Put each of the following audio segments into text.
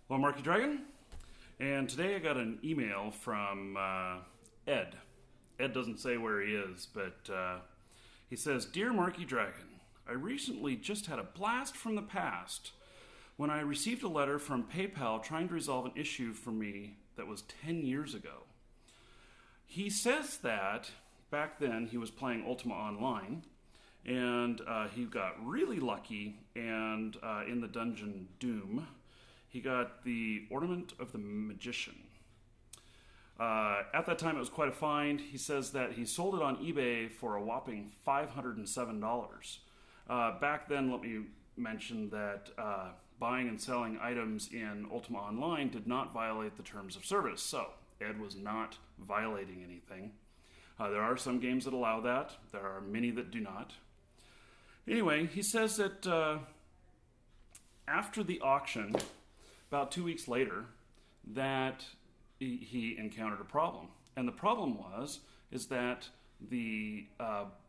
Well, Marky Dragon, and today I got an email from Ed. Ed doesn't say where he is, but he says, "Dear Marky Dragon, I recently just had a blast from the past when I received a letter from PayPal trying to resolve an issue for me that was 10 years ago." He says that back then he was playing Ultima Online, and he got really lucky, and in the dungeon Doom, he got the Ornament of the Magician. At that time, it was quite a find. He says that he sold it on eBay for a whopping $507. Back then, let me mention that buying and selling items in Ultima Online did not violate the terms of service, so Ed was not violating anything. There are some games that allow that. There are many that do not. Anyway, he says that after the auction, about 2 weeks later, that he encountered a problem. And the problem is that the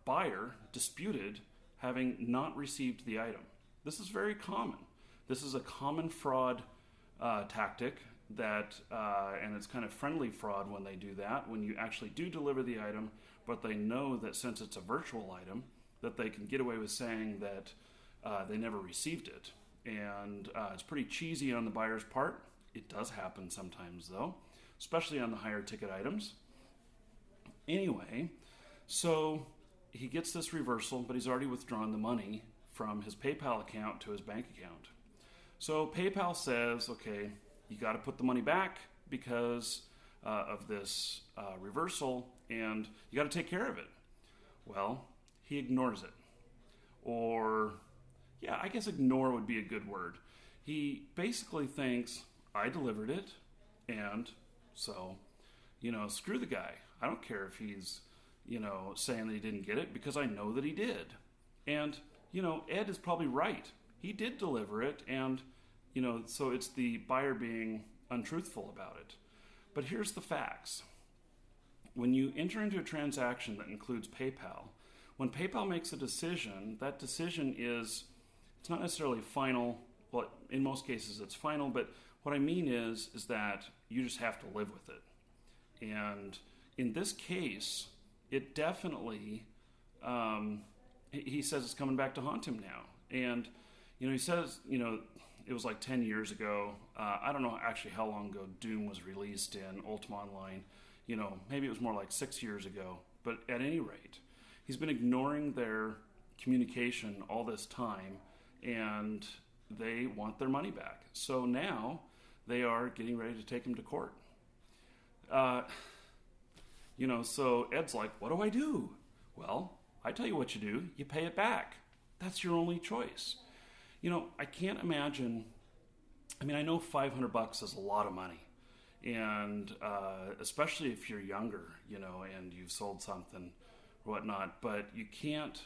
buyer disputed having not received the item. This is very common. This is a common fraud tactic that, and it's kind of friendly fraud when they do that, when you actually do deliver the item, but they know that since it's a virtual item, that they can get away with saying that they never received it. And it's pretty cheesy on the buyer's part. It does happen sometimes, though, especially on the higher ticket items. Anyway, so he gets this reversal, but he's already withdrawn the money from his PayPal account to his bank account. So PayPal says, okay, you got to put the money back because of this reversal, and you got to take care of it. Well, he ignores it. Or, yeah, I guess ignore would be a good word. He basically thinks, I delivered it, and so, screw the guy. I don't care if he's, saying that he didn't get it, because I know that he did. And, Ed is probably right. He did deliver it, and, so it's the buyer being untruthful about it. But here's the facts. When you enter into a transaction that includes PayPal, when PayPal makes a decision, that decision it's not necessarily final. Well, in most cases it's final, but what I mean is that you just have to live with it. And in this case, it definitely, he says it's coming back to haunt him now. And, he says, it was like 10 years ago. I don't know actually how long ago Doom was released in Ultima Online. Maybe it was more like 6 years ago. But at any rate, he's been ignoring their communication all this time, and they want their money back. So now they are getting ready to take him to court. So Ed's like, what do I do? Well, I tell you what you do. You pay it back. That's your only choice. I can't imagine. I know $500 is a lot of money. And especially if you're younger, and you've sold something or whatnot, but you can't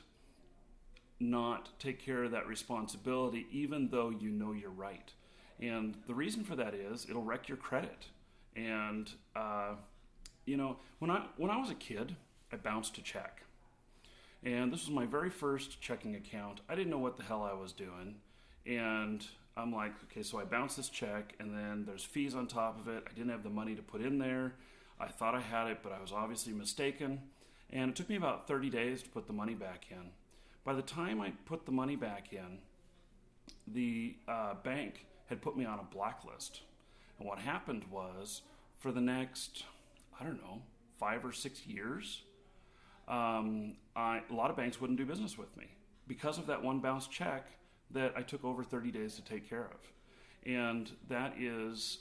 not take care of that responsibility even though you know you're right. And the reason for that is it'll wreck your credit. And when I was a kid, I bounced a check. And this was my very first checking account. I didn't know what the hell I was doing. And I'm like, okay, so I bounced this check, and then there's fees on top of it. I didn't have the money to put in there. I thought I had it, but I was obviously mistaken. And it took me about 30 days to put the money back in. By the time I put the money back in, the bank had put me on a blacklist. And what happened was, for the next, 5 or 6 years, a lot of banks wouldn't do business with me because of that one bounced check that I took over 30 days to take care of. And that is,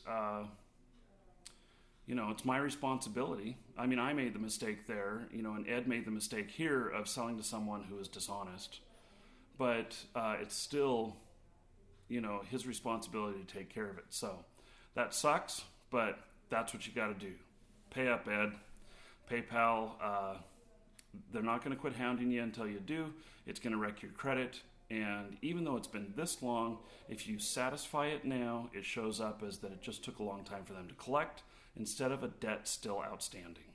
it's my responsibility. I made the mistake there, and Ed made the mistake here of selling to someone who is dishonest. But it's still, his responsibility to take care of it. So that sucks, but that's what you got to do. Pay up, Ed. PayPal, they're not going to quit hounding you until you do. It's going to wreck your credit. And even though it's been this long, if you satisfy it now, it shows up as that it just took a long time for them to collect instead of a debt still outstanding.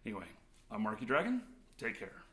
Anyway, I'm Marky Dragon. Take care.